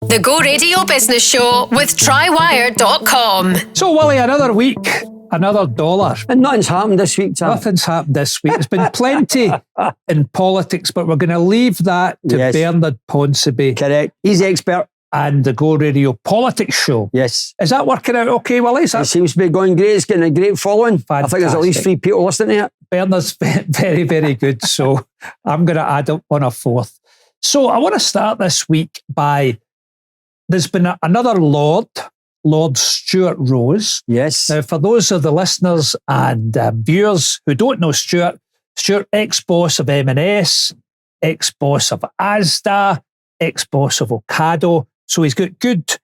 The Go Radio Business Show with Trywire.com. So, Willie, another week, another dollar. And nothing's happened this week, Sam. Nothing's happened this week. There's been plenty in politics, but we're going to leave that to Bernard Ponsonby. Correct. He's the expert. And the Go Radio Politics Show. Yes. Is that working out okay, Willie? It seems to be going great. It's getting a great following. Fantastic. I think there's at least 3 people listening to it. Bernard's very, very good. So I'm going to add up on a fourth. So I want to start this week by, there's been another Lord Stuart Rose. Yes. Now, for those of the listeners and viewers who don't know Stuart, ex-boss of M&S, ex-boss of Asda, ex-boss of Ocado. So he's got good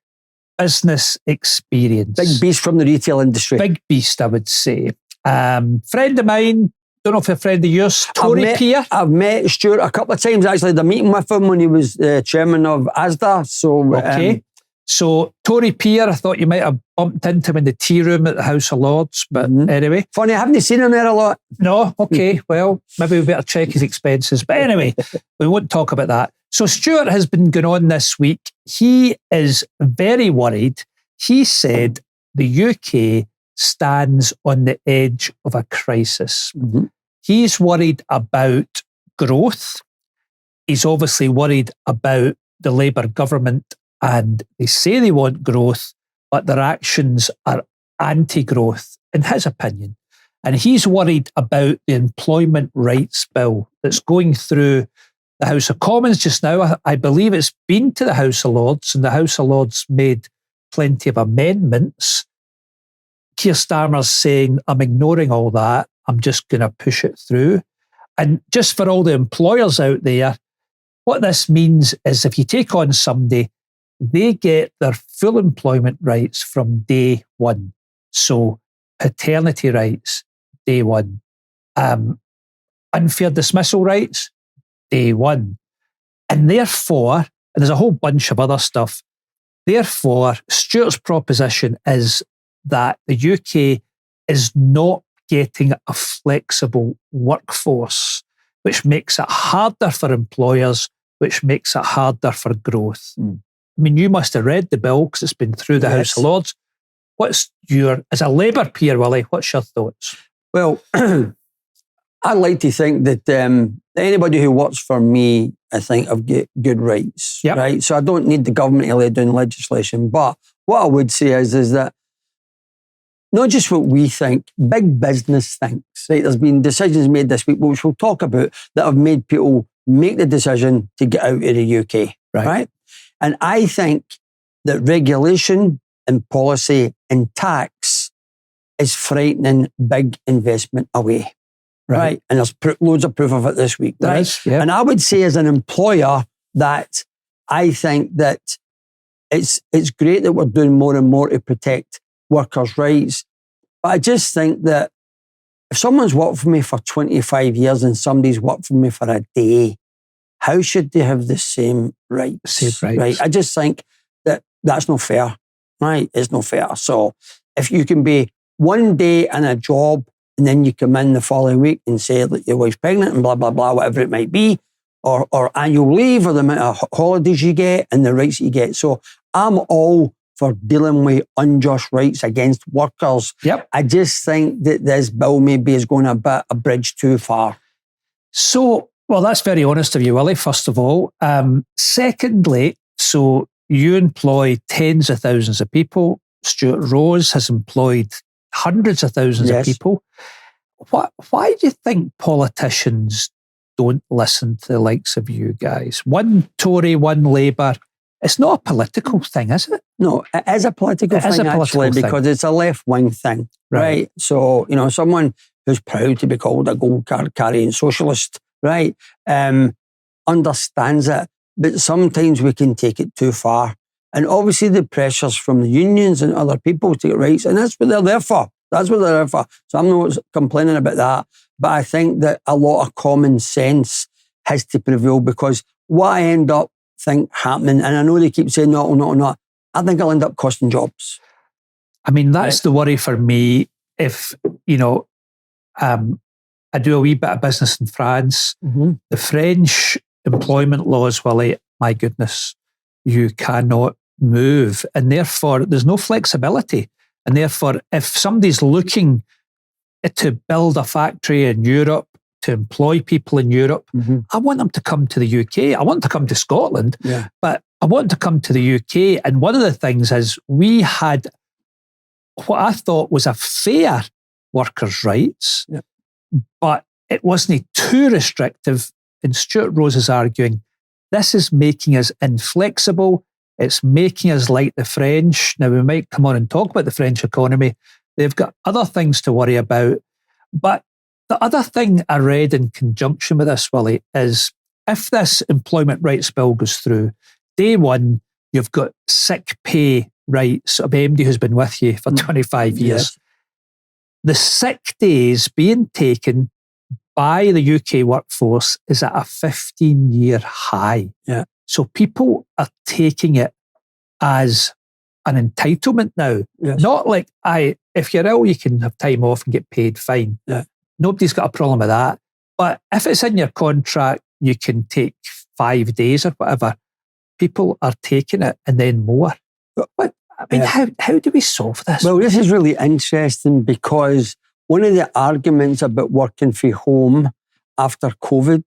business experience. Big beast from the retail industry. Big beast, I would say. Friend of mine, don't know if a friend of yours, Tory Peer. I've met Stuart a couple of times. Actually, had a meeting with him when he was chairman of Asda. So, okay. So, Tory Peer, I thought you might have bumped into him in the tea room at the House of Lords. But anyway. Funny, I haven't seen him there a lot. No, okay. Well, maybe we better check his expenses. But anyway, we won't talk about that. So, Stuart has been going on this week. He is very worried. He said the UK stands on the edge of a crisis. Mm-hmm. He's worried about growth. He's obviously worried about the Labour government, and they say they want growth, but their actions are anti-growth, in his opinion. And he's worried about the employment rights bill that's going through the House of Commons just now. I believe it's been to the House of Lords, and the House of Lords made plenty of amendments. Keir Starmer's saying, I'm ignoring all that. I'm just going to push it through. And just for all the employers out there, what this means is if you take on somebody, they get their full employment rights from day one. So paternity rights, day one. Unfair dismissal rights, day one. And therefore, and there's a whole bunch of other stuff, therefore, Stuart's proposition is that the UK is not getting a flexible workforce, which makes it harder for employers, which makes it harder for growth. I mean, you must have read the bill because it's been through the House of Lords. What's as a Labour peer, Willie, what's your thoughts? Well, I like to think that anybody who works for me, I think, have got good rights, right? So I don't need the government to lay down legislation. But what I would say is that not just what we think, big business thinks, right? There's been decisions made this week, which we'll talk about, that have made people make the decision to get out of the UK, right? And I think that regulation and policy and tax is frightening big investment away, right? And there's loads of proof of it this week, right? And I would say as an employer that I think that it's great that we're doing more and more to protect workers' rights. But I just think that if someone's worked for me for 25 years and somebody's worked for me for a day, how should they have the same rights? Right? I just think that that's not fair, right? It's not fair. So if you can be one day in a job and then you come in the following week and say that your wife's pregnant and blah, blah, blah, whatever it might be, or annual leave or the amount of holidays you get and the rights that you get. So I'm all for dealing with unjust rights against workers. I just think that this bill maybe is going a bridge too far. So, well, that's very honest of you, Willie, first of all. Secondly, so you employ tens of thousands of people. Stuart Rose has employed hundreds of thousands of people. Why do you think politicians don't listen to the likes of you guys? One Tory, one Labour. It's not a political thing, is it? No, it is a political thing, actually, because it's a left-wing thing, right? So, you know, someone who's proud to be called a gold card carrying socialist, right, understands it, but sometimes we can take it too far. And obviously the pressures from the unions and other people to get rights, and that's what they're there for. That's what they're there for. So I'm not complaining about that, but I think that a lot of common sense has to prevail, because what I end up happening, and I know they keep saying not, I think I'll end up costing jobs. I mean, that's the worry for me. If, you know, I do a wee bit of business in France. The French employment laws, Willie, my goodness, you cannot move. And therefore, there's no flexibility. And therefore, if somebody's looking to build a factory in Europe, to employ people in Europe, I want them to come to the UK. I want them to come to Scotland, but I want them to come to the UK. And one of the things is we had what I thought was a fair workers' rights, but it wasn't too restrictive. And Stuart Rose is arguing, this is making us inflexible. It's making us like the French. Now, we might come on and talk about the French economy. They've got other things to worry about. But the other thing I read in conjunction with this, Willie, is if this employment rights bill goes through, day one, you've got sick pay rights of anybody who's been with you for 25 years. Yes. The sick days being taken by the UK workforce is at a 15-year high. Yeah. So people are taking it as an entitlement now. Yes. Not like, if you're ill, you can have time off and get paid, fine. Yeah. Nobody's got a problem with that. But if it's in your contract, you can take 5 days or whatever. People are taking it and then more. But I mean, how do we solve this? Well, this is really interesting because one of the arguments about working from home after COVID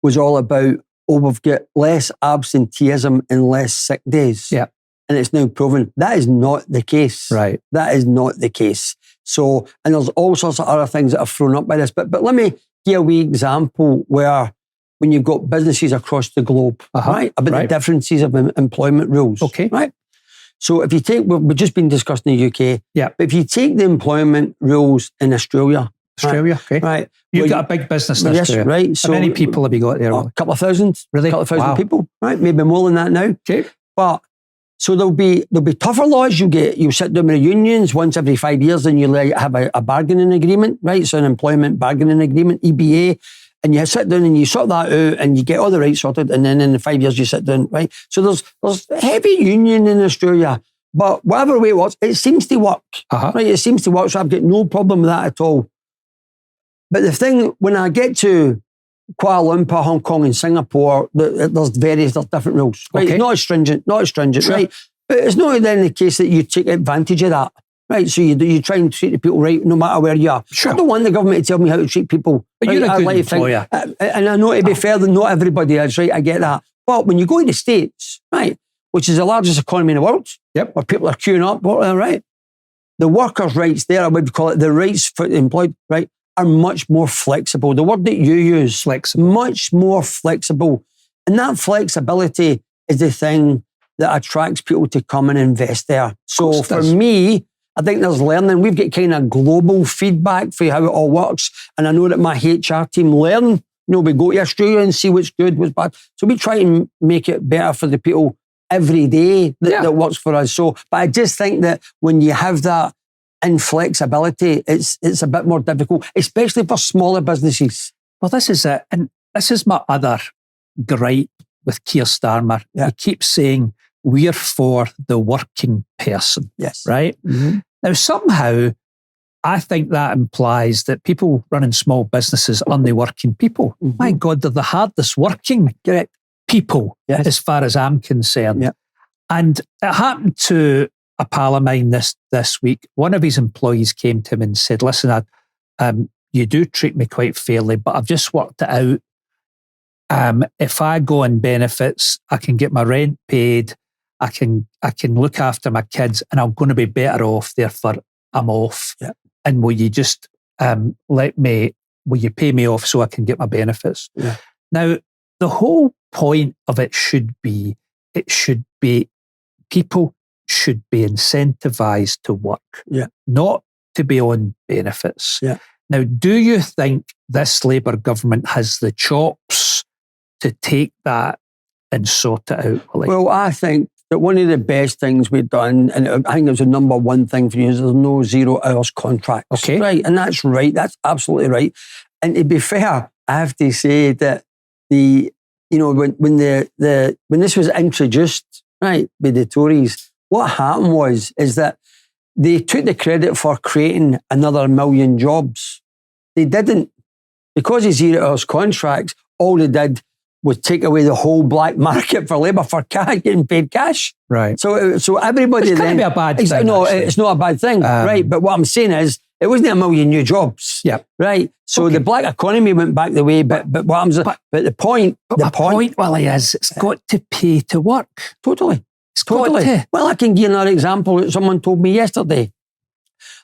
was all about, we've got less absenteeism and less sick days. Yeah. And it's now proven that is not the case. Right. That is not the case. So, and there's all sorts of other things that are thrown up by this. But let me give a wee example where when you've got businesses across the globe, right, about the differences of employment rules. Okay. Right. So if you take, we've just been discussing the UK. Yeah. But if you take the employment rules in Australia. Australia, okay. Right. You've got a big business in Australia. Right. So how many people have you got there? A couple of thousand. Really? A couple of thousand people. Right. Maybe more than that now. Okay. But so there'll be tougher laws. You'll sit down with the unions once every 5 years and you'll have a bargaining agreement, right? So an employment bargaining agreement, EBA. And you sit down and you sort that out and you get all the rights sorted. And then in the 5 years you sit down, right? So there's heavy union in Australia. But whatever way it works, it seems to work. Right? It seems to work. So I've got no problem with that at all. But the thing, when I get to Kuala Lumpur, Hong Kong and Singapore, there's different rules. Right? Okay. It's not as stringent, Sure. right? But it's not then the case that you take advantage of that. Right, so you try and treat the people right no matter where you are. Sure. I don't want the government to tell me how to treat people. But right? you're a good employer. And I know, to be fair, that not everybody is, right? I get that. But when you go to the States, right, which is the largest economy in the world, yep, where people are queuing up, right, the workers' rights there, I would call it the rights for the employed, right, are much more flexible. The word that you use, flexible, much more flexible. And that flexibility is the thing that attracts people to come and invest there. So for me, I think there's learning. We've got kind of global feedback for how it all works. And I know that my HR team learn. We go to Australia and see what's good, what's bad. So we try and make it better for the people every day that works for us. So, but I just think that when you have that inflexibility, it's a bit more difficult, especially for smaller businesses. Well, this is it. And this is my other gripe with Keir Starmer. Yeah. He keeps saying, we're for the working person. Yes. Right? Mm-hmm. Now, somehow, I think that implies that people running small businesses are the working people. Mm-hmm. My God, they're the hardest working people, as far as I'm concerned. Yeah. And it happened to a pal of mine this week. One of his employees came to him and said, listen, you do treat me quite fairly, but I've just worked it out. If I go on benefits, I can get my rent paid, I can look after my kids, and I'm going to be better off, therefore I'm off. Yeah. And will you just will you pay me off so I can get my benefits? Yeah. Now, the whole point of it should be people should be incentivized to work, not to be on benefits. Yeah. Now, do you think this Labour government has the chops to take that and sort it out? Well, I think that one of the best things we've done, and I think it was the number one thing for you, is there's no 0 hours contracts. Okay. Right, and that's right. That's absolutely right. And to be fair, I have to say that when this was introduced, right, by the Tories, what happened is that they took the credit for creating another 1 million jobs. They didn't. Because of 0 hours contracts, all they did would take away the whole black market for labour for cash, getting paid cash. Right. So everybody Which then... be a bad thing. No, actually. it's not a bad thing, right? But what I'm saying is, it wasn't a million new jobs. Yeah. Right. So the black economy went back the way, but the point, Willie, is it's got to pay to work. Totally. It's got to. Well, I can give you another example that someone told me yesterday.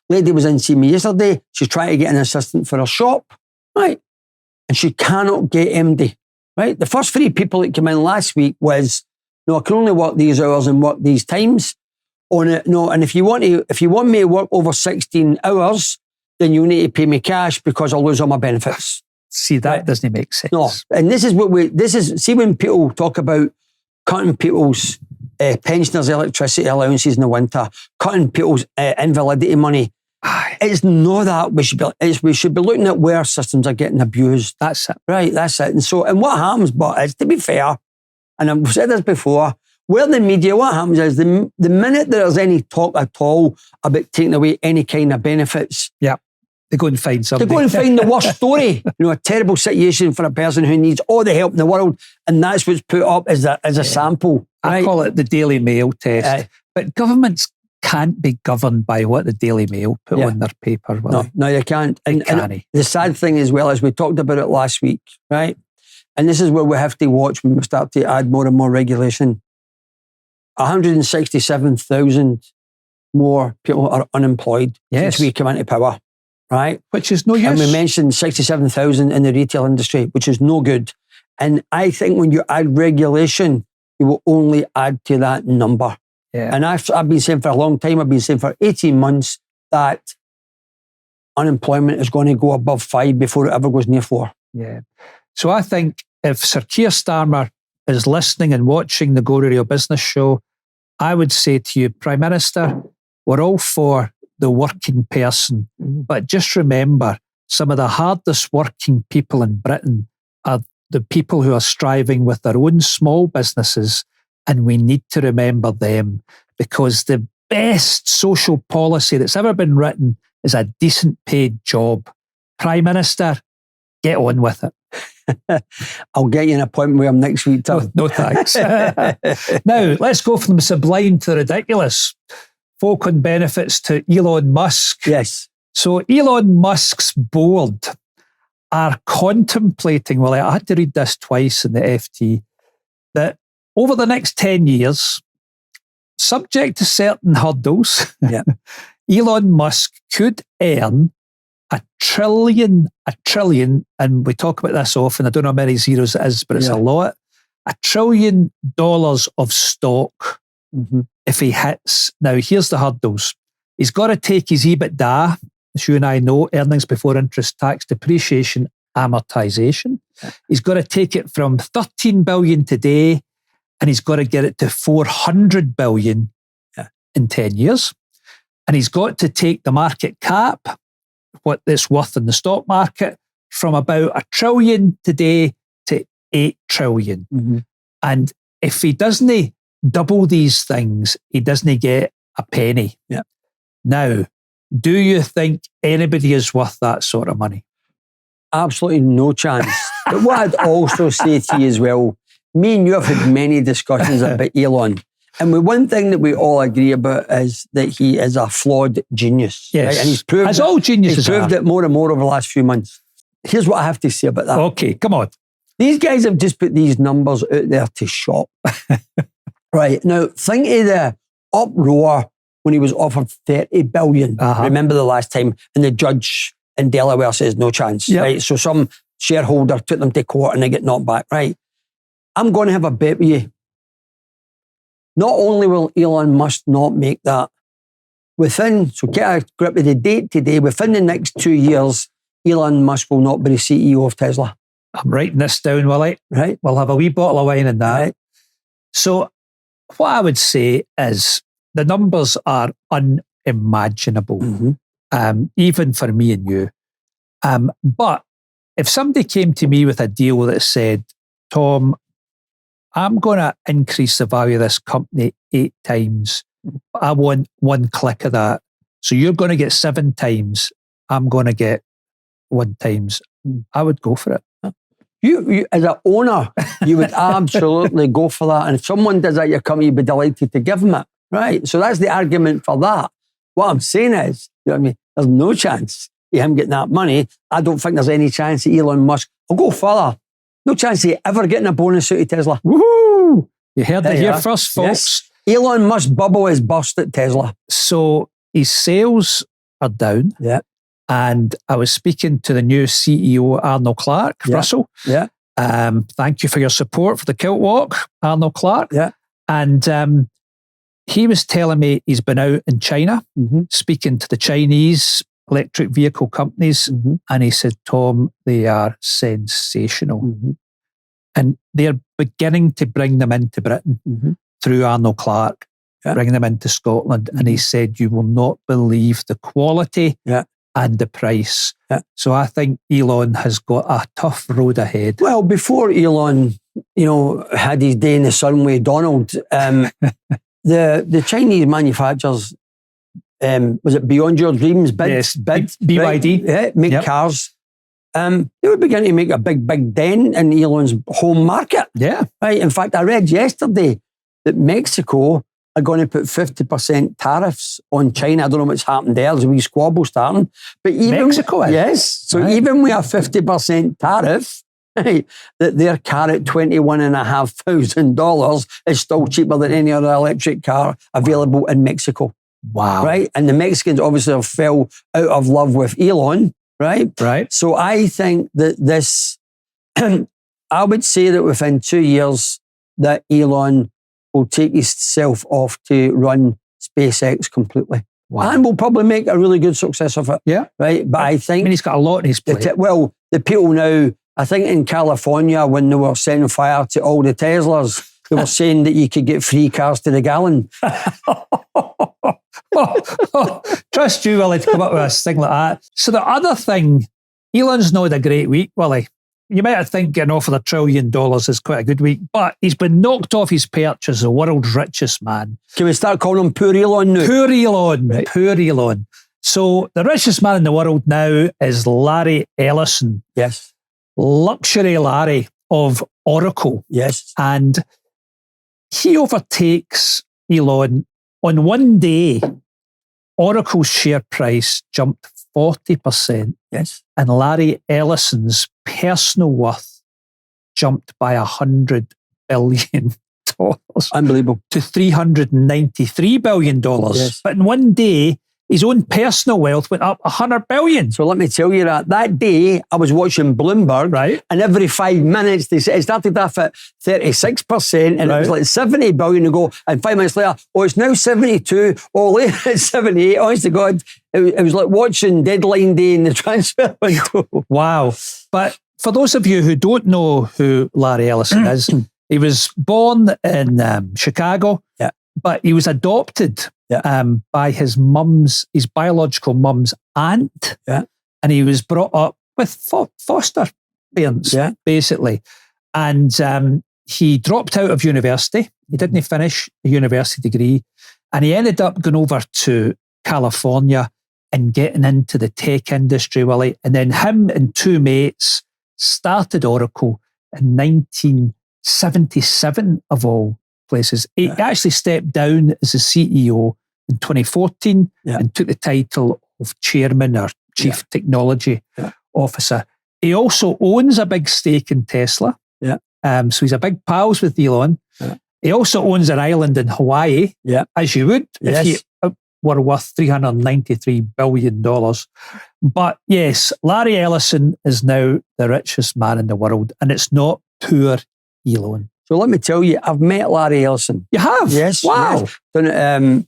Lady was in seeing me yesterday. She's trying to get an assistant for her shop, right? And she cannot get MD, right? The first 3 people that came in last week was, no, I can only work these hours and work these times. On it, no, and if you want me to work over 16 hours, then you need to pay me cash because I'll lose all my benefits. See, that doesn't make sense. No, and this is see when people talk about cutting people's pensioners' electricity allowances in the winter, cutting people's invalidity money. It's not that we should be looking at where systems are getting abused. That's it. Right, that's it. And what happens, but is, to be fair, and I've said this before, where the media, what happens is the minute there's any talk at all about taking away any kind of benefits, they go and find something. They go and find the worst story. A terrible situation for a person who needs all the help in the world, and that's what's put up as a sample. I call it the Daily Mail test. But governments can't be governed by what the Daily Mail put on their paper. No, they can't. And the sad thing as well is we talked about it last week, right? And this is where we have to watch when we start to add more and more regulation. 167,000 more people are unemployed since we came into power, right? Which is no use. And we mentioned 67,000 in the retail industry, which is no good. And I think when you add regulation, you will only add to that number. Yeah. And I've been saying for a long time, I've been saying for 18 months that unemployment is going to go above 5 before it ever goes near 4. Yeah. So I think if Sir Keir Starmer is listening and watching the Go Radio Business Show, I would say to you, Prime Minister, we're all for the working person, but just remember, some of the hardest working people in Britain are the people who are striving with their own small businesses, and we need to remember them, because the best social policy that's ever been written is a decent paid job. Prime Minister, get on with it. I'll get you an appointment with him next week, Tom. No thanks. Now, let's go from the sublime to the ridiculous. Folk on benefits to Elon Musk. Yes. So Elon Musk's board are contemplating, well, I had to read this twice in the FT, that over the next 10 years, subject to certain hurdles, Elon Musk could earn a trillion, and we talk about this often, I don't know how many zeros it is, but it's a lot, $1 trillion of stock if he hits. Now, here's the hurdles. He's got to take his EBITDA, as you and I know, earnings before interest, tax, depreciation, amortization. He's got to take it from 13 billion today, and he's got to get it to 400 billion in 10 years. And he's got to take the market cap, what it's worth in the stock market, from about $1 trillion today to 8 trillion. And if he doesn't double these things, he doesn't get a penny. Now, do you think anybody is worth that sort of money? Absolutely no chance. But what I'd also say to you as well, me and you have had many discussions about Elon. And one thing that we all agree about is that he is a flawed genius. Yes. Right? And he's proved as all geniuses he's proved it more and more over the last few months. Here's what I have to say about that. Okay, come on. These guys have just put these numbers out there to shop. Right. Now, think of the uproar when he was offered 30 billion. Remember the last time? And the judge in Delaware says no chance. Right. So some shareholder took them to court and they get knocked back. Right. I'm going to have a bet with you. Not only will Elon Musk not make that, so get a grip of the date today, within the next 2 years, Elon Musk will not be the CEO of Tesla. I'm writing this down, Willie. Right. We'll have a wee bottle of wine in that. Right. So what I would say is the numbers are unimaginable, even for me and you. But if somebody came to me with a deal that said, Tom, I'm going to increase the value of this company 8 times. I want 1 click of that. So you're going to get 7 times. I'm going to get 1 times. I would go for it. You as an owner, you would absolutely go for that. And if someone does that, your company, you'd be delighted to give them it. Right? So that's the argument for that. What I'm saying is, you know what I mean? There's no chance of him getting that money. I don't think there's any chance that Elon Musk, I'll go further, no chance of ever getting a bonus out of Tesla. Woohoo! You heard it here first, folks. Yes. Elon Musk's bubble is burst at Tesla. So his sales are down. Yeah. And I was speaking to the new CEO, Arnold Clark, Russell. Yeah. Thank you for your support for the Kilt Walk, Arnold Clark. Yeah. And he was telling me he's been out in China, speaking to the Chinese electric vehicle companies. And he said, Tom, they are sensational. And they're beginning to bring them into Britain through Arnold Clark, bring them into Scotland. And he said, you will not believe the quality and the price. So I think Elon has got a tough road ahead. Well, before Elon, had his day in the sun with Donald, the Chinese manufacturers, was it Beyond Your Dreams bid? Yes, BYD. Right? Make cars. They were beginning to make a big dent in Elon's home market. Yeah. Right. In fact, I read yesterday that Mexico are going to put 50% tariffs on China. I don't know what's happened there. There's a wee squabble starting. But even Mexico is? Yes. So even with a 50% tariff, that their car at $21,500 is still cheaper than any other electric car available in Mexico. Wow. Right? And the Mexicans obviously have fell out of love with Elon. Right? Right. So I think that this, I would say that within 2 years that Elon will take himself off to run SpaceX completely. Wow. And will probably make a really good success of it. Yeah. Right? But I think... he's got a lot in his plate. The people now, I think in California, when they were setting fire to all the Teslas, they were saying that you could get free cars to the gallon. Trust you, Willie, to come up with a thing like that. So the other thing, Elon's not had a great week, Willie. You might think getting offered $1 trillion is quite a good week, but he's been knocked off his perch as the world's richest man. Can we start calling him Poor Elon now? Poor Elon, right. Poor Elon. So the richest man in the world now is Larry Ellison. Yes. Luxury Larry of Oracle. Yes. And he overtakes Elon. On one day, Oracle's share price jumped 40%. Yes. And Larry Ellison's personal worth jumped by $100 billion. Unbelievable. To $393 billion. Yes. But in one day, his own personal wealth went up $100 billion. So let me tell you that day I was watching Bloomberg, right? And every 5 minutes they said it started off at 36%, and it was like 70 billion to go, and 5 minutes later, it's now 72. Later it's 78. Honest to God, it was like watching deadline day in the transfer window. Wow! But for those of you who don't know who Larry Ellison is, he was born in Chicago, but he was adopted. By his biological mum's aunt. And he was brought up with foster parents, basically. And he dropped out of university. He didn't finish a university degree. And he ended up going over to California and getting into the tech industry, Willie. And then him and two mates started Oracle in 1977, of all places. He actually stepped down as a CEO in 2014 and took the title of chairman or chief technology officer. He also owns a big stake in Tesla. So he's a big pals with Elon. He also owns an island in Hawaii, as you would if you were worth $393 billion. But yes, Larry Ellison is now the richest man in the world, and it's not Elon. So let me tell you, I've met Larry Ellison. You have? Yes. Wow. Yes.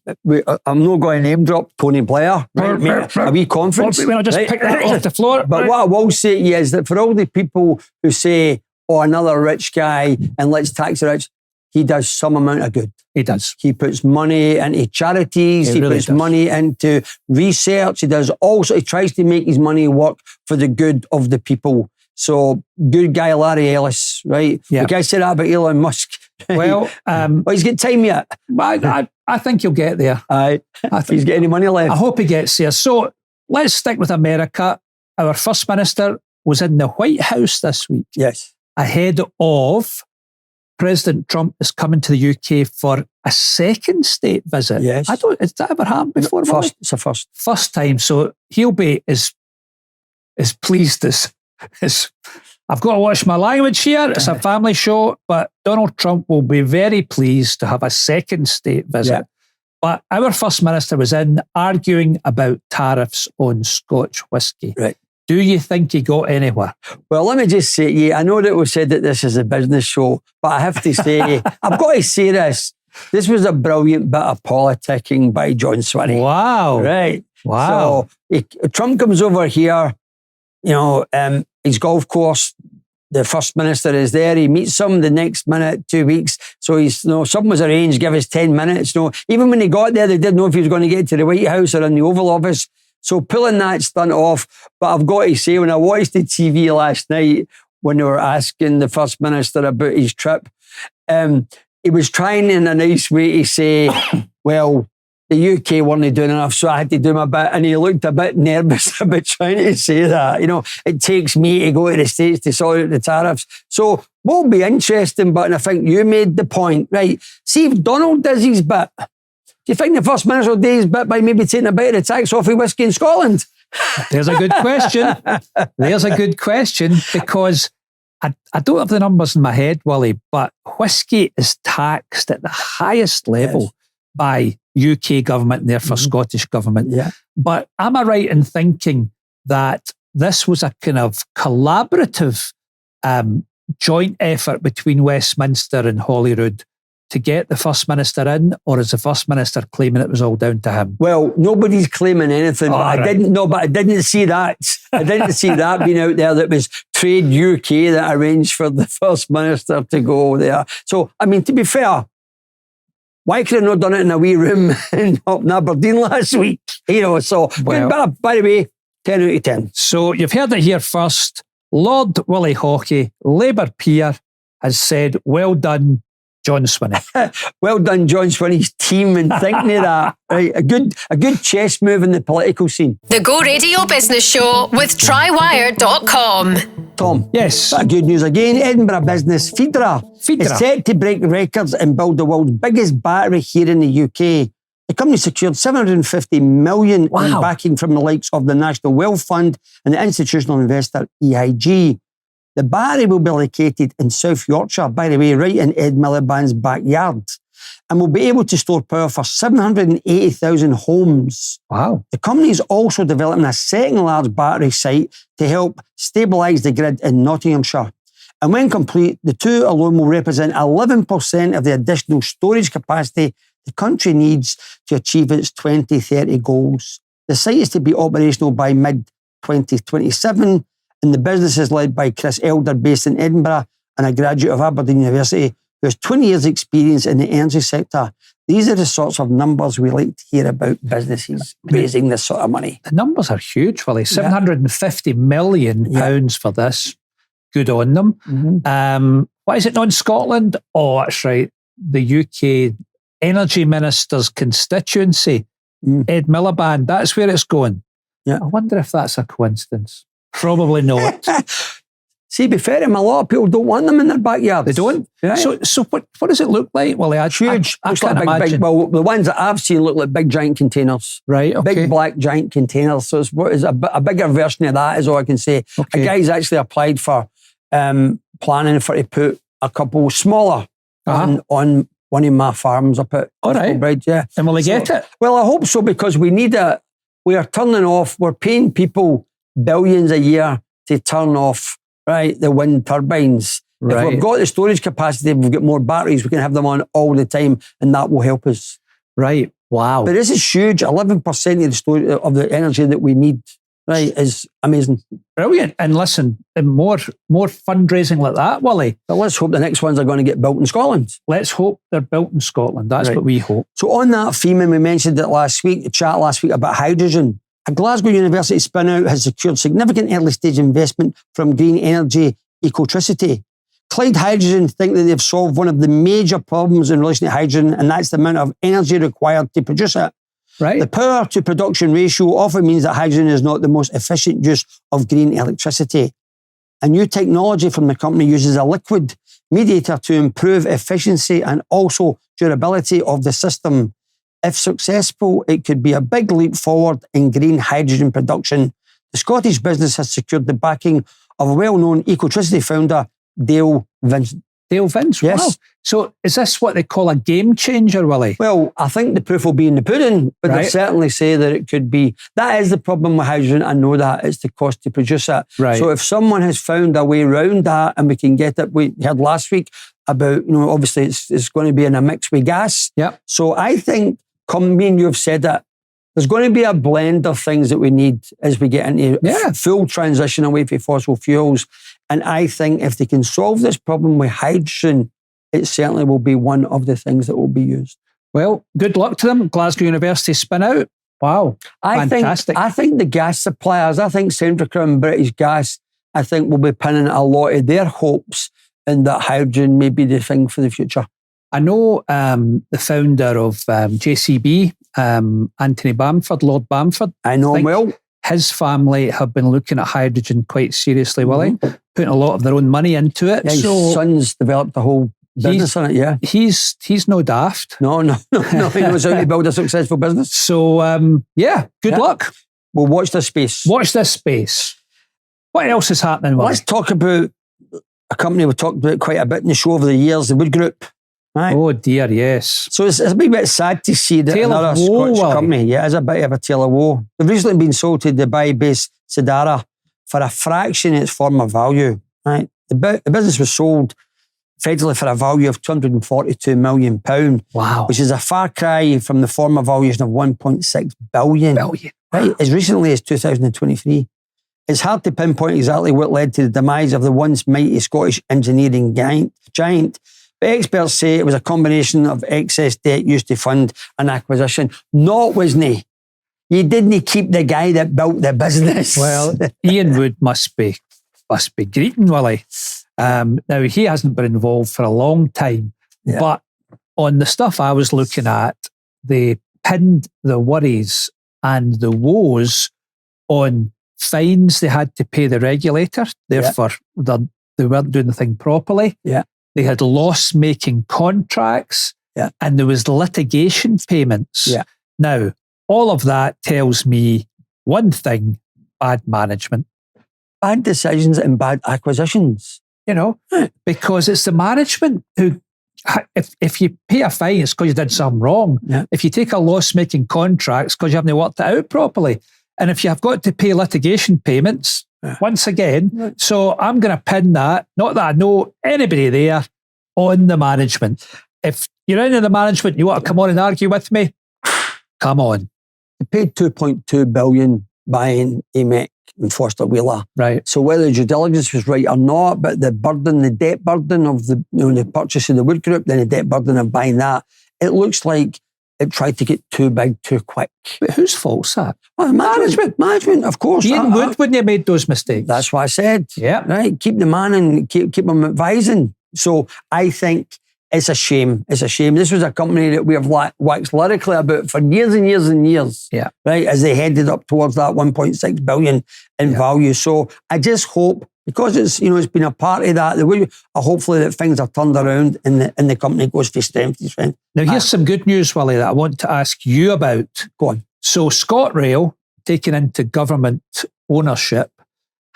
I'm not going to name drop Tony Blair. Right? A wee conference. I'll just pick that off the floor. But what I will say to you is that for all the people who say, another rich guy and let's tax the rich, he does some amount of good. He does. He puts money into charities. He really puts money into research. He does also, he tries to make his money work for the good of the people. So, good guy, Larry Ellis, right? Yeah. Like I said that about Elon Musk. Well, he's got time yet. I think he'll get there. I think he's got any money left. I hope he gets there. So, let's stick with America. Our First Minister was in the White House this week. Yes. ahead of President Trump is coming to the UK for a second state visit. Yes. Has that ever happened before? First, it's a first. First time. So he'll be as pleased as I've got to watch my language here. It's a family show, but Donald Trump will be very pleased to have a second state visit. Yeah. But our First Minister was in arguing about tariffs on Scotch whisky. Right. Do you think he got anywhere? Well, let me just say, I know that we said that this is a business show, but I have to say, I've got to say this. This was a brilliant bit of politicking by John Swinney. Wow. Right. Wow. So Trump comes over here, his golf course, the First Minister is there. He meets him the next minute, 2 weeks. So something was arranged, give us 10 minutes. Even when he got there, they didn't know if he was going to get to the White House or in the Oval Office. So pulling that stunt off, but I've got to say, when I watched the TV last night, when they were asking the First Minister about his trip, he was trying in a nice way to say, well, the UK weren't doing enough, so I had to do my bit. And he looked a bit nervous about trying to say that. It takes me to go to the States to sort out the tariffs. So won't be interesting, but I think you made the point, right? See if Donald does his bit. Do you think the First Minister will do his bit by maybe taking a bit of the tax off of whiskey in Scotland? There's a good question. There's a good question, because I don't have the numbers in my head, Willie, but whiskey is taxed at the highest level by UK government and therefore Scottish government. Yeah. But am I right in thinking that this was a kind of collaborative joint effort between Westminster and Holyrood to get the First Minister in, or is the First Minister claiming it was all down to him? Well, nobody's claiming anything, but I didn't see that. I didn't see that being out there. That was Trade UK that arranged for the First Minister to go there. So, to be fair, why could I not done it in a wee room in Aberdeen last week? So, well, by the way, 10 out of 10. So you've heard it here first. Lord Willie Haughey, Labour peer, has said, well done, John Swinney. Well done, John Swinney's team, in thinking of that. Right, a good chess move in the political scene. The Go Radio Business Show with TryWire.com. Tom. Yes. Good news again. Edinburgh business Phaedra is set to break records and build the world's biggest battery here in the UK. The company secured $750 million in backing from the likes of the National Wealth Fund and the institutional investor EIG. The battery will be located in South Yorkshire, by the way, right in Ed Miliband's backyard, and will be able to store power for 780,000 homes. Wow. The company is also developing a second large battery site to help stabilise the grid in Nottinghamshire. And when complete, the two alone will represent 11% of the additional storage capacity the country needs to achieve its 2030 goals. The site is to be operational by mid-2027, and the business is led by Chris Elder, based in Edinburgh, and a graduate of Aberdeen University who has 20 years' experience in the energy sector. These are the sorts of numbers we like to hear about businesses raising this sort of money. The numbers are huge, Willie. £750 million pounds for this. Good on them. Mm-hmm. Why is it not in Scotland? Oh, that's right. The UK Energy Minister's constituency, Ed Miliband, that's where it's going. Yeah. I wonder if that's a coincidence. Probably not. See, be fair to them, a lot of people don't want them in their backyard. They don't? Right. So what does it look like? Well, huge. I can't imagine. Well, the ones that I've seen look like big giant containers. Right, okay. Big black giant containers. So it's a bigger version of that is all I can say. Okay. A guy's actually applied for planning for to put a couple smaller on one of my farms up at Bridge. Yeah. And will they get it? Well, I hope so, because we need it. We are turning off, we're paying people billions a year to turn off, the wind turbines. Right. If we've got the storage capacity, we've got more batteries, we can have them on all the time, and that will help us. Right. Wow. But this is huge. 11% of the energy that we need, is amazing. Brilliant. And listen, more fundraising like that, Willie. But let's hope the next ones are going to get built in Scotland. Let's hope they're built in Scotland. That's what we hope. So on that theme, and we mentioned it the chat last week about hydrogen, a Glasgow University spin-out has secured significant early-stage investment from green energy Ecotricity. Clyde Hydrogen think that they've solved one of the major problems in relation to hydrogen, and that's the amount of energy required to produce it. Right. The power to production ratio often means that hydrogen is not the most efficient use of green electricity. A new technology from the company uses a liquid mediator to improve efficiency and also durability of the system. If successful, it could be a big leap forward in green hydrogen production. The Scottish business has secured the backing of a well-known Ecotricity founder, Dale Vincent. Dale Vince, yes. Wow. So is this what they call a game changer, Willie? Well, I think the proof will be in the pudding, but they certainly say that it could be. That is the problem with hydrogen. I know that. It's the cost to produce it. Right. So if someone has found a way around that and we can get it, we heard last week about, obviously it's going to be in a mix with gas. Yep. So I think, me and you have said it, there's going to be a blend of things that we need as we get into full transition away from fossil fuels. And I think if they can solve this problem with hydrogen, it certainly will be one of the things that will be used. Well, good luck to them. Glasgow University spin out. Wow. Fantastic. I think the gas suppliers, I think Centrica and British Gas, I think will be pinning a lot of their hopes in that hydrogen may be the thing for the future. I know the founder of JCB, Anthony Bamford, Lord Bamford. I know him well. His family have been looking at hydrogen quite seriously, Willie, putting a lot of their own money into it. Yeah, his son's developed a whole business on it, yeah. He's no daft. No, he knows how to build a successful business. So, good luck. We'll watch this space. Watch this space. What else is happening, Willie? Let's talk about a company we've talked about quite a bit in the show over the years, the Wood Group. Right. Oh dear, yes. So it's a bit sad to see that another Scottish company, it's a bit of a tale of woe. They've recently been sold to Dubai-based Sidara for a fraction of its former value. Right, the business was sold effectively for a value of £242 million. Wow, which is a far cry from the former valuation of £1.6 billion. Right, as recently as 2023. It's hard to pinpoint exactly what led to the demise of the once mighty Scottish engineering giant. But experts say it was a combination of excess debt used to fund an acquisition. Wasn't he? You didn't keep the guy that built the business. Well, Ian Wood must be greeting, Willie. Now, he hasn't been involved for a long time, but on the stuff I was looking at, they pinned the worries and the woes on fines they had to pay the regulator. Therefore, they weren't doing the thing properly. Yeah. They had loss-making contracts, and there was litigation payments. Yeah. Now, all of that tells me one thing: bad management. Bad decisions and bad acquisitions. Because it's the management who, if you pay a fine, it's because you did something wrong. Yeah. If you take a loss-making contract, it's because you haven't worked it out properly. And if you have got to pay litigation payments, once again, so I'm going to pin that, not that I know anybody there, on the management. If you're into the management, you want to come on and argue with me, come on. They paid $2.2 billion buying AMEC and Foster Wheeler. Right. So whether the due diligence was right or not, but the debt burden of the purchase of the Wood Group, then the debt burden of buying that, it looks like it tried to get too big too quick. But whose fault's that? Well, management, of course. Ian Wood wouldn't have made those mistakes. That's what I said. Yeah. Right. Keep the man and keep him advising. So I think it's a shame. It's a shame. This was a company that we have waxed lyrically about for years and years and years. Yeah. Right. As they headed up towards that 1.6 billion in value. So I just hope, because it's been a part of that, hopefully that things are turned around and the company goes from strength to strength. Now here's some good news, Willie, that I want to ask you about. Go on. So ScotRail, taken into government ownership,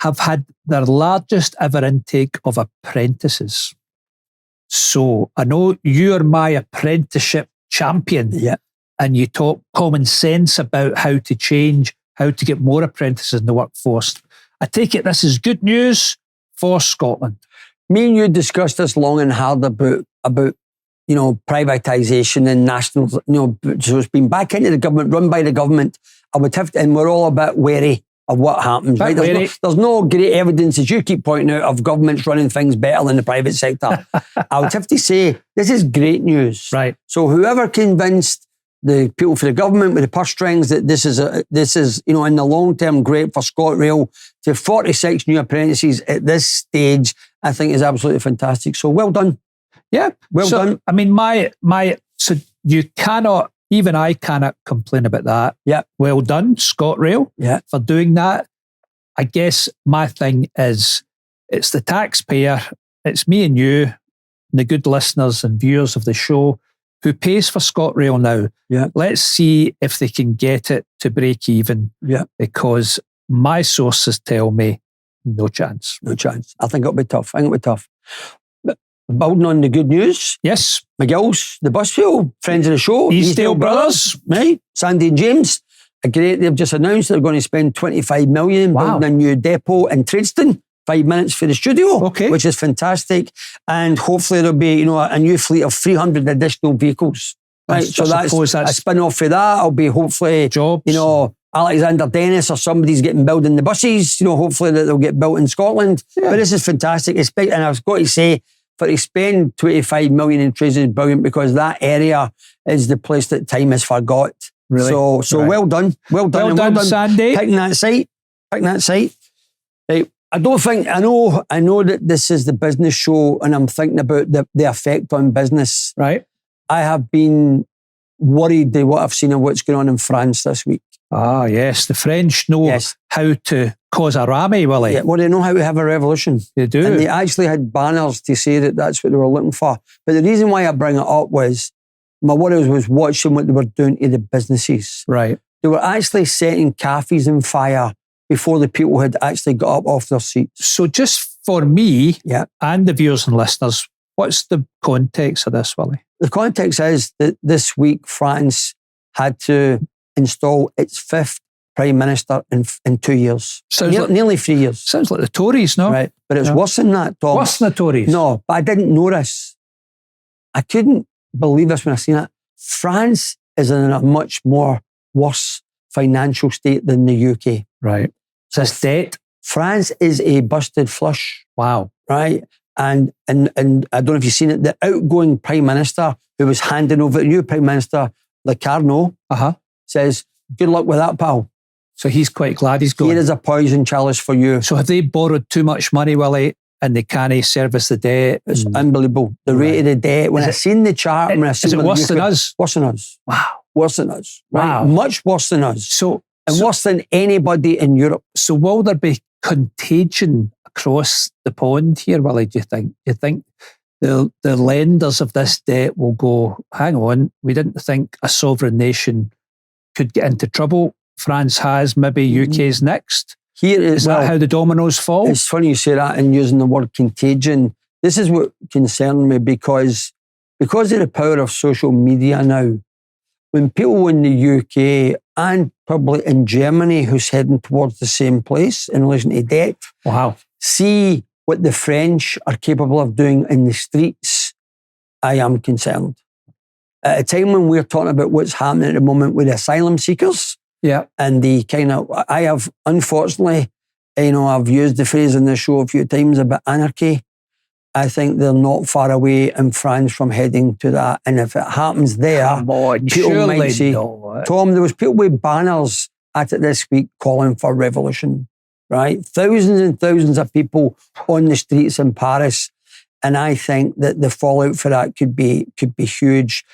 have had their largest ever intake of apprentices. So I know you're my apprenticeship champion. Yeah. And you talk common sense about how to change, how to get more apprentices in the workforce. I take it this is good news for Scotland. Me and you discussed this long and hard about privatisation and national, so it's been back into the government, run by the government. And we're all a bit wary of what happens. Right? There's no great evidence, as you keep pointing out, of governments running things better than the private sector. I would have to say, this is great news. Right. So whoever convinced the people for the government with the purse strings that this is in the long term great for ScotRail to 46 new apprentices at this stage, I think is absolutely fantastic. So well done. Yeah. Well done. I mean, so you cannot, even I cannot complain about that. Yeah. Well done, ScotRail, for doing that. I guess my thing is It's the taxpayer, it's me and you, and the good listeners and viewers of the show who pays for ScotRail now. Yeah. Let's see if they can get it to break even. Yeah. Because my sources tell me no chance. No chance. I think it'll be tough. But building on the good news. Yes. McGill's, the bus fuel, friends of the show. Eastdale Brothers. Right. Sandy and James. They've just announced they're going to spend 25 million building a new depot in Tradeston. 5 minutes for the studio, which is fantastic. And hopefully there'll be, a new fleet of 300 additional vehicles. Right. So that's a spin-off for that. It'll be hopefully jobs. Alexander Dennis or somebody's getting building the buses. Hopefully that they'll get built in Scotland. Yeah. But this is fantastic. And I've got to say, for to spend 25 million in trades is brilliant, because that area is the place that time has forgot. Really? So right. Well done, Sandy. Picking that site. Right. I know that this is the business show, and I'm thinking about the effect on business. Right. I have been worried by what I've seen and what's going on in France this week. Ah, yes. The French know how to cause a rammy, Willie. Yeah, well, they know how to have a revolution. They do. And they actually had banners to say that that's what they were looking for. But the reason why I bring it up was my worry was watching what they were doing to the businesses. Right. They were actually setting cafes on fire before the people had actually got up off their seats. So just for me and the viewers and listeners, what's the context of this, Willie? The context is that this week France had to install its 5th Prime Minister in 2 years. Nearly 3 years. Sounds like the Tories, no? Right. But it's worse than that, Tom. Worse than the Tories? No, but I didn't know this. I couldn't believe this when I seen it. France is in a much more worse financial state than the UK. Right. So it's debt. France is a busted flush. Wow. Right. And I don't know if you've seen it, the outgoing Prime Minister who was handing over the new Prime Minister, Locarno, says, good luck with that, pal. So he's quite glad he's going. Here is a poison chalice for you. So have they borrowed too much money, Willie, and they can't service the debt? It's unbelievable. The rate of the debt. When I seen the chart, is it worse than us? Worse than us. Wow. Worse than us. Right? Wow. Much worse than us. And worse than anybody in Europe. So will there be contagion across the pond here, Willie, do you think? Do you think the lenders of this debt will go, hang on, we didn't think a sovereign nation could get into trouble. France has, maybe UK's next. Is that how the dominoes fall? It's funny you say that and using the word contagion. This is what concerned me because of the power of social media now, when people in the UK and probably in Germany who's heading towards the same place in relation to debt, see what the French are capable of doing in the streets, I am concerned. At a time when we're talking about what's happening at the moment with asylum seekers, and I have, unfortunately, I've used the phrase in the show a few times about anarchy. I think they're not far away in France from heading to that. And if it happens there, people might say, Tom, there was people with banners at it this week calling for revolution, right? Thousands and thousands of people on the streets in Paris. And I think that the fallout for that could be huge.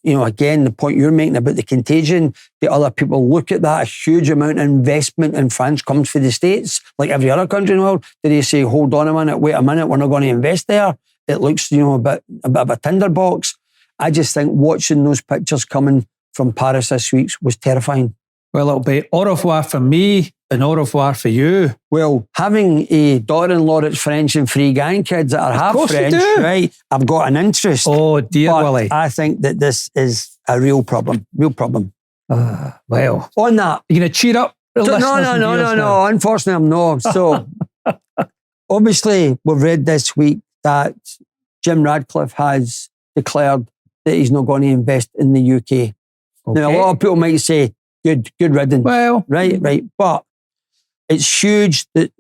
Again, the point you're making about the contagion, the other people look at that, a huge amount of investment in France comes from the States, like every other country in the world. Do they say, hold on a minute, wait a minute, we're not going to invest there? It looks, a bit of a tinderbox. I just think watching those pictures coming from Paris this week was terrifying. Well, it'll be au revoir for me and au revoir for you. Well, having a daughter-in-law that's French and 3 grandkids that are half French, right? I've got an interest. Oh, dear, Willie. I think that this is a real problem. Well. On that. You're going to cheer up the listeners? No. Unfortunately, I'm not. So, obviously, we've read this week that Jim Ratcliffe has declared that he's not going to invest in the UK. Okay. Now, a lot of people might say, good riddance. Well. Right. But it's huge that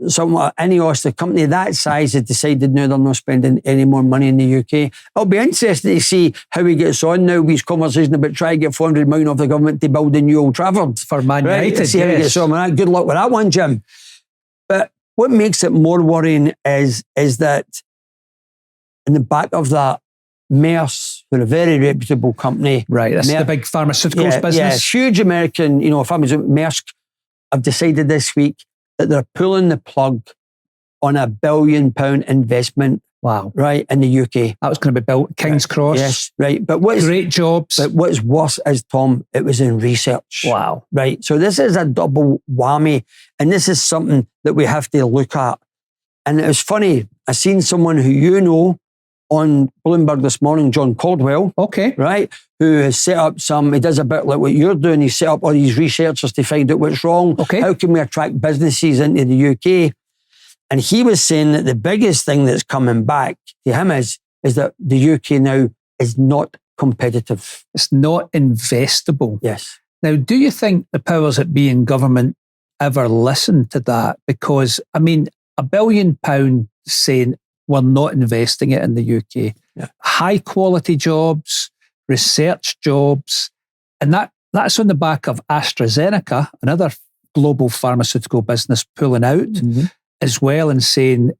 any Oyster company that size has decided now they're not spending any more money in the UK. It'll be interesting to see how he gets on now with his conversation about trying to get 400 million off the government to build a new Old Trafford. For Man United, right? See how he gets on with that. Good luck with that one, Jim. But what makes it more worrying is that in the back of that, Maersk, who are a very reputable company. Right, that's the big pharmaceuticals business. Yeah, huge American, families. Maersk have decided this week that they're pulling the plug on £1 billion investment. Wow. Right, in the UK. That was going to be built King's Cross. Yes, right. But great jobs. But what's worse is, Tom, it was in research. Wow. Right. So this is a double whammy. And this is something that we have to look at. And it was funny. I seen someone who you know on Bloomberg this morning, John Caldwell. Okay. Right. Who has set up he does a bit like what you're doing. He set up all these researchers to find out what's wrong. Okay. How can we attract businesses into the UK? And he was saying that the biggest thing that's coming back to him is that the UK now is not competitive. It's not investable. Yes. Now, do you think the powers that be in government ever listen to that? Because, I mean, £1 billion saying we're not investing it in the UK. Yeah. High quality jobs, research jobs, and that's on the back of AstraZeneca, another global pharmaceutical business pulling out. Mm-hmm. As well, and saying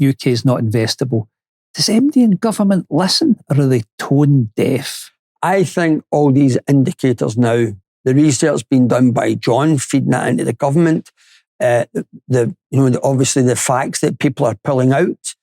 UK is not investable. Does anybody in government listen, or are they tone deaf? I think all these indicators now, the research being done by John, feeding that into the government, obviously the facts that people are pulling out.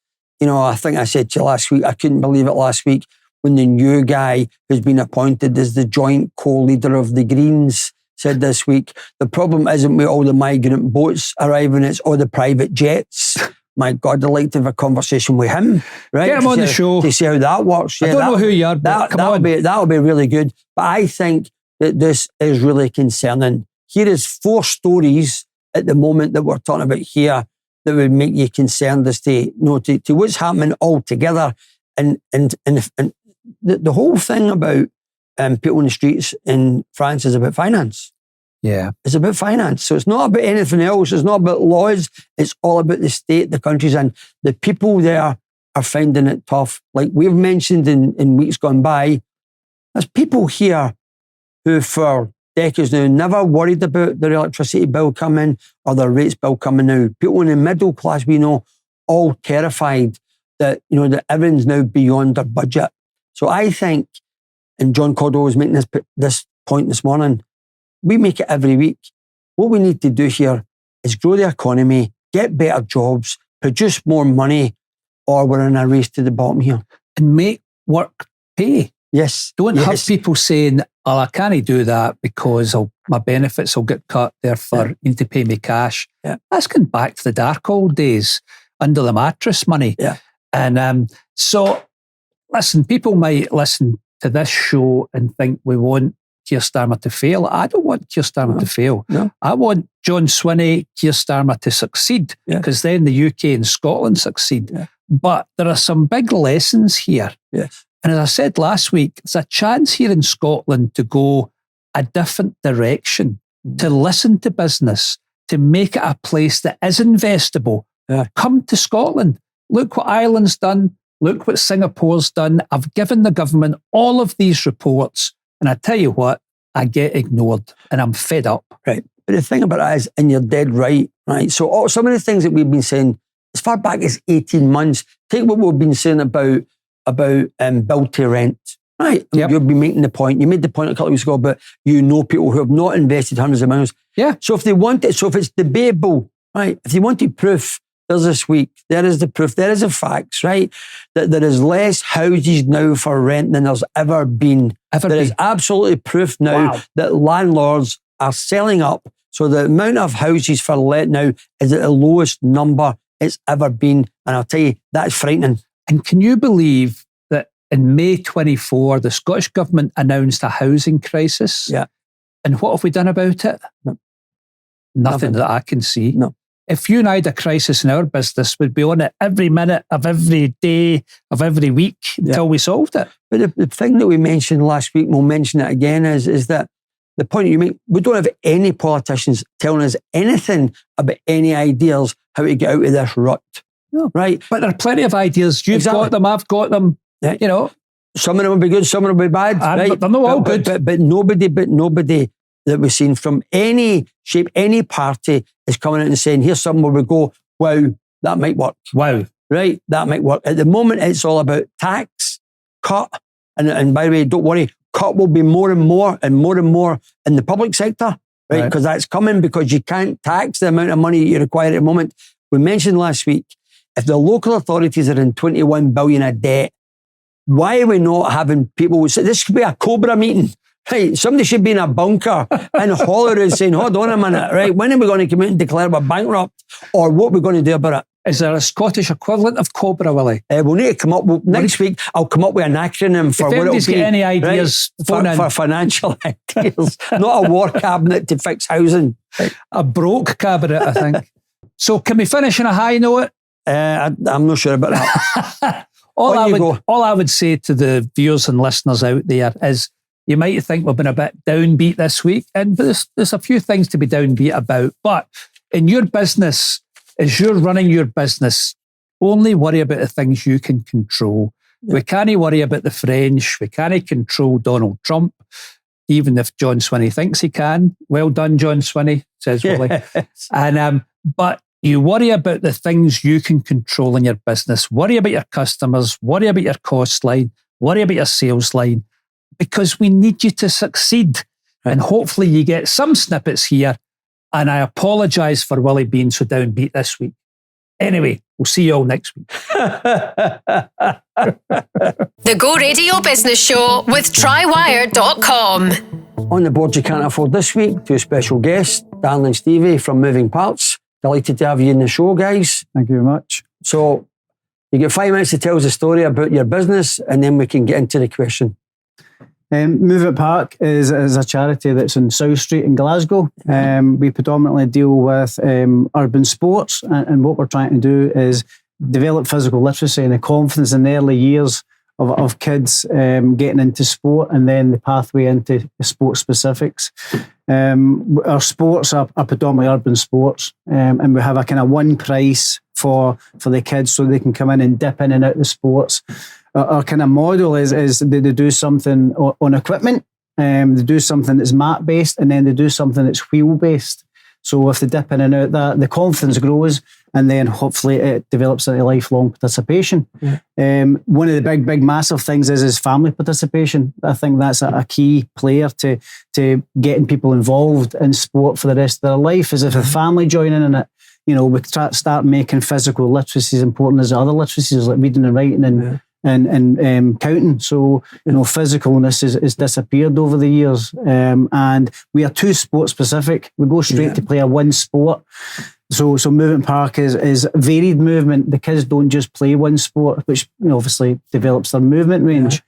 I think I said to you last week, I couldn't believe it last week when the new guy who's been appointed as the joint co-leader of the Greens said this week, the problem isn't with all the migrant boats arriving, it's all the private jets. My God, I'd like to have a conversation with him. Right? Get him on the show. To see how that works. I don't know who you are, but come on. That'll be really good. But I think that this is really concerning. Here is 4 stories at the moment that we're talking about here that would make you concerned as to what's happening altogether. And the whole thing about people in the streets in France is about finance. Yeah. It's about finance. So it's not about anything else. It's not about laws. It's all about the state the country's in. The people there are finding it tough. Like we've mentioned in weeks gone by, there's people here who for decades now never worried about their electricity bill coming or their rates bill coming now. People in the middle class, we know, all terrified that, that everything's now beyond their budget. So I think, and John Caldwell was making this point this morning, we make it every week. What we need to do here is grow the economy, get better jobs, produce more money, or we're in a race to the bottom here. And make work pay. Yes. Don't have people saying, oh, I can't do that because my benefits will get cut, therefore you need to pay me cash. Yeah. That's going back to the dark old days, under the mattress money. Yeah. And so, listen, people might listen to this show and think we want Keir Starmer to fail. I don't want Keir Starmer to fail. No. I want John Swinney, Keir Starmer to succeed, because then the UK and Scotland succeed. Yeah. But there are some big lessons here. Yes. And as I said last week, there's a chance here in Scotland to go a different direction, to listen to business, to make it a place that is investable. Yeah. Come to Scotland. Look what Ireland's done. Look what Singapore's done. I've given the government all of these reports. And I tell you what, I get ignored and I'm fed up. Right. But the thing about it is, and you're dead right? So some of the things that we've been saying as far back as 18 months, take what we've been saying about build to rent. Right. Yep. You'll be making the point. You made the point a couple of weeks ago about people who have not invested hundreds of millions. Yeah. So if they want it, so if it's debatable, right, if they wanted proof, there's this week, there is the proof, there is the facts, right, that there is less houses now for rent than there's ever been. There is absolutely proof now that landlords are selling up. So the amount of houses for let now is at the lowest number it's ever been. And I'll tell you, that's frightening. And can you believe that in May 24, the Scottish Government announced a housing crisis? Yeah. And what have we done about it? No. Nothing that I can see. No. If you and I had a crisis in our business, we'd be on it every minute of every day of every week until we solved it. But the thing that we mentioned last week, we'll mention it again, is that the point you make, we don't have any politicians telling us anything about any ideas how to get out of this rut. No. Right? But there are plenty of ideas. You've got them, I've got them. Yeah. You know. Some of them will be good, some of them will be bad. Right? They're not all good. But nobody that we've seen from any shape, any party is coming out and saying, here's something where we go, wow, that might work. Wow. Right? That might work. At the moment, it's all about tax, cut, and by the way, don't worry, cut will be more and more in the public sector, right? Because that's coming, because you can't tax the amount of money you require at the moment. We mentioned last week if the local authorities are in 21 billion of debt, why are we not having people say this could be a Cobra meeting? Right, somebody should be in a bunker in Holyrood saying, hold on a minute, right, when are we going to come out and declare we're bankrupt? Or what are we going to do about it? Is there a Scottish equivalent of Cobra, Willie? We'll need to come up with, next week, I'll come up with an acronym for what it'll be. If anybody's got any ideas, right, for financial ideas. Not a war cabinet to fix housing. A broke cabinet, I think. So can we finish on a high note? I'm not sure about that. All I would say to the viewers and listeners out there is, you might think we've been a bit downbeat this week, and there's a few things to be downbeat about. But in your business, as you're running your business, only worry about the things you can control. Yeah. We can't worry about the French. We can't control Donald Trump, even if John Swinney thinks he can. Well done, John Swinney, says Willie. And but you worry about the things you can control in your business. Worry about your customers. Worry about your cost line. Worry about your sales line. Because we need you to succeed. Right. And hopefully you get some snippets here. And I apologise for Willie being so downbeat this week. Anyway, we'll see you all next week. The Go Radio Business Show with Trywire.com. On the board you can't afford this week, two special guests, Dan and Stevie from Moving Parts. Delighted to have you in the show, guys. Thank you very much. So you get 5 minutes to tell us a story about your business, and then we can get into the question. Moving Park is a charity that's in South Street in Glasgow. We predominantly deal with urban sports, and what we're trying to do is develop physical literacy and the confidence in the early years of kids getting into sport, and then the pathway into sports specifics. Our sports are predominantly urban sports, and we have a kind of one price for the kids so they can come in and dip in and out of the sports. Our kind of model is they do something on equipment, they do something that's mat based, and then they do something that's wheel based. So if they dip in and out that, the confidence grows, and then hopefully it develops into lifelong participation. Yeah. One of the big massive things is family participation. I think that's a key player to getting people involved in sport for the rest of their life. Is if the family join in it, you know, we start making physical literacy as important as other literacies like reading and writing and counting. So, you know, physicalness is disappeared over the years. And we are too sport specific. We go straight to play a one sport. So Movement Park is varied movement. The kids don't just play one sport, which, you know, obviously develops their movement range.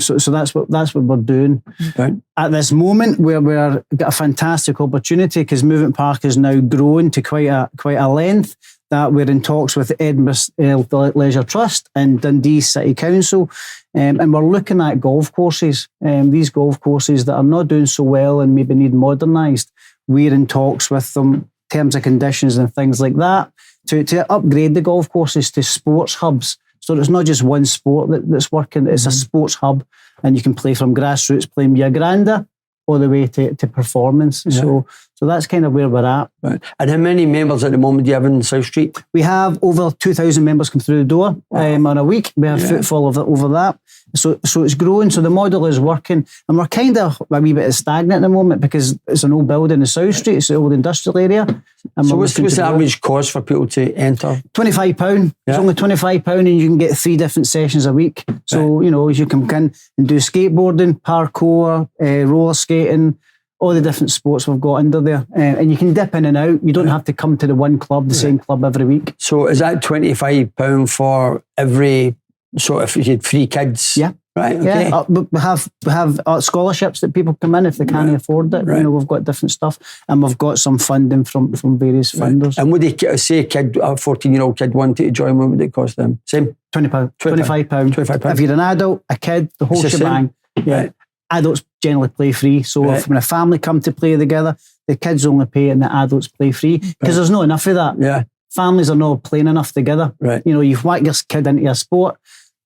So that's what we're doing. Okay. At this moment, we've got a fantastic opportunity because Movement Park is now grown to quite a length that we're in talks with Edinburgh Leisure Trust and Dundee City Council, and we're looking at golf courses. These golf courses that are not doing so well and maybe need modernised. We're in talks with them, terms and conditions and things like that, to upgrade the golf courses to sports hubs. So it's not just one sport that's working, it's a sports hub, and you can play from grassroots, playing via Granda, all the way to performance. Yeah. So that's kind of where we're at. Right. And how many members at the moment do you have in South Street? We have over 2,000 members come through the door on a week. We have footfall over that. So it's growing. So the model is working. And we're kind of a wee bit stagnant at the moment because it's an old building in South Street. It's an old industrial area. And so what's the average cost for people to enter? £25. Yeah. It's only £25 and you can get 3 different sessions a week. So, you know, you can come in and do skateboarding, parkour, roller skating, all the different sports we've got under there. And you can dip in and out. You don't have to come to the one club, the same club every week. So is that £25 for every, so if you had 3 kids? Yeah. Right, okay. Yeah, we have scholarships that people come in if they can't afford it. Right. You know, we've got different stuff, and we've got some funding from various funders. And would they say a 14-year-old kid wanted to join? What would it cost them? Same? £25. £25. If you're an adult, a kid, the whole shebang. Yeah. Right. Adults generally play free. So when a family come to play together, the kids only pay and the adults play free because there's not enough of that. Yeah. Families are not playing enough together. Right. You know, you whack your kid into a sport,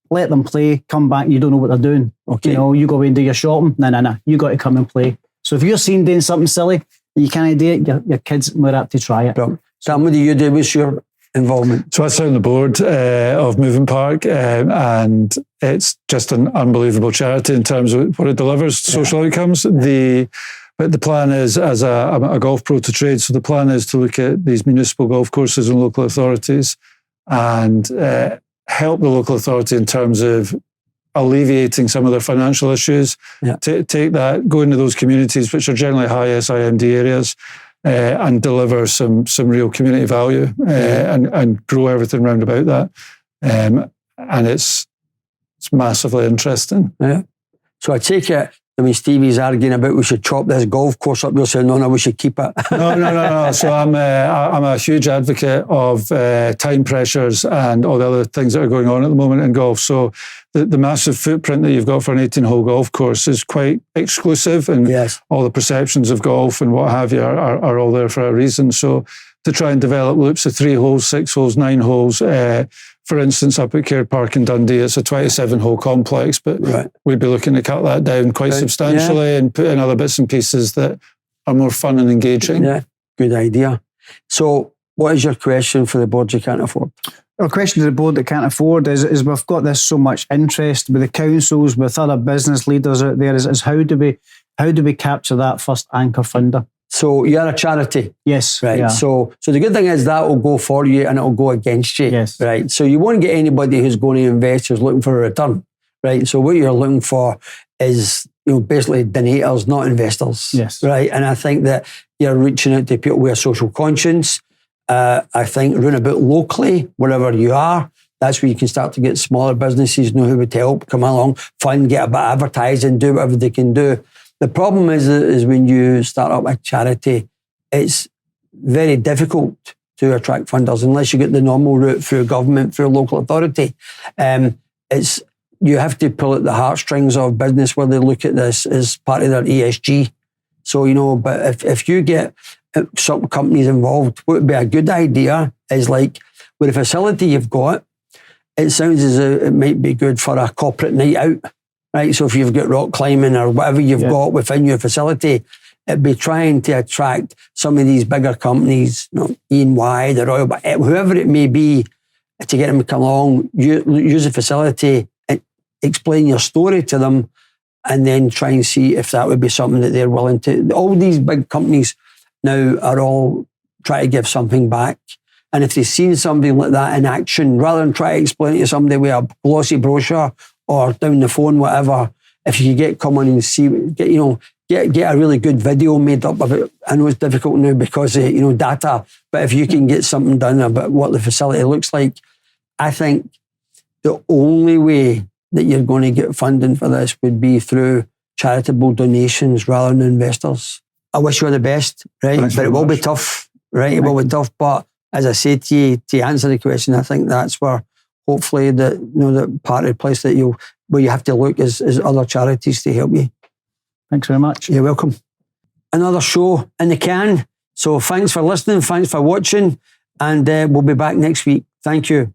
let them play, come back, you don't know what they're doing. Okay. You know, you go away and do your shopping. No. You got to come and play. So if you're seen doing something silly and you can't do it, your kid's more apt to try it. Bro. Sam, what do you do? What's your involvement? So I sit on the board of Moving Park, and it's just an unbelievable charity in terms of what it delivers, social outcomes. But the plan is, I'm a golf pro to trade, so the plan is to look at these municipal golf courses and local authorities and help the local authority in terms of alleviating some of their financial issues. Yeah. Take that, go into those communities, which are generally high SIMD areas, and deliver some real community value, and grow everything round about that. And it's massively interesting. Yeah. So I take it, Stevie's arguing about we should chop this golf course up. You're saying, no, we should keep it. No. So I'm a huge advocate of time pressures and all the other things that are going on at the moment in golf. So the massive footprint that you've got for an 18-hole golf course is quite exclusive, and all the perceptions of golf and what have you are all there for a reason. So to try and develop loops of 3 holes, 6 holes, 9 holes, for instance, up at Caird Park in Dundee, it's a 27-hole complex, but we'd be looking to cut that down quite substantially and put in other bits and pieces that are more fun and engaging. Yeah, good idea. So what is your question for the board you can't afford? Our question to the board that can't afford is we've got this so much interest with the councils, with other business leaders out there, is how do we capture that first anchor funder? So you're a charity. Yes. Right. Yeah. So the good thing is that will go for you and it will go against you. Yes. Right. So you won't get anybody who's going to invest who's looking for a return. Right. So what you're looking for is, basically donators, not investors. Yes. Right. And I think that you're reaching out to people with a social conscience. I think run about locally, wherever you are. That's where you can start to get smaller businesses, know who would help, come along, fund, get a bit of advertising, do whatever they can do. The problem is when you start up a charity, it's very difficult to attract funders unless you get the normal route through government, through local authority. You have to pull at the heartstrings of business where they look at this as part of their ESG. So, but if you get some companies involved, what would be a good idea is like with a facility you've got, it sounds as though it might be good for a corporate night out. Right, so if you've got rock climbing or whatever you've got within your facility, it'd be trying to attract some of these bigger companies, E&Y, the Royal, whoever it may be, to get them to come along, use the facility, and explain your story to them, and then try and see if that would be something that they're willing to. All these big companies now are all trying to give something back. And if they've seen something like that in action, rather than try to explain it to somebody with a glossy brochure or down the phone, whatever, if you could come on and see, get a really good video made up of it. I know it's difficult now because of, data, but if you can get something done about what the facility looks like, I think the only way that you're going to get funding for this would be through charitable donations rather than investors. I wish you all the best, right? Thanks but it will much. be tough, right? It will be tough, but as I say to you, to answer the question, I think that's where hopefully the part of the place that where you have to look is other charities to help you. Thanks very much. You're welcome. Another show in the can. So thanks for listening. Thanks for watching. And we'll be back next week. Thank you.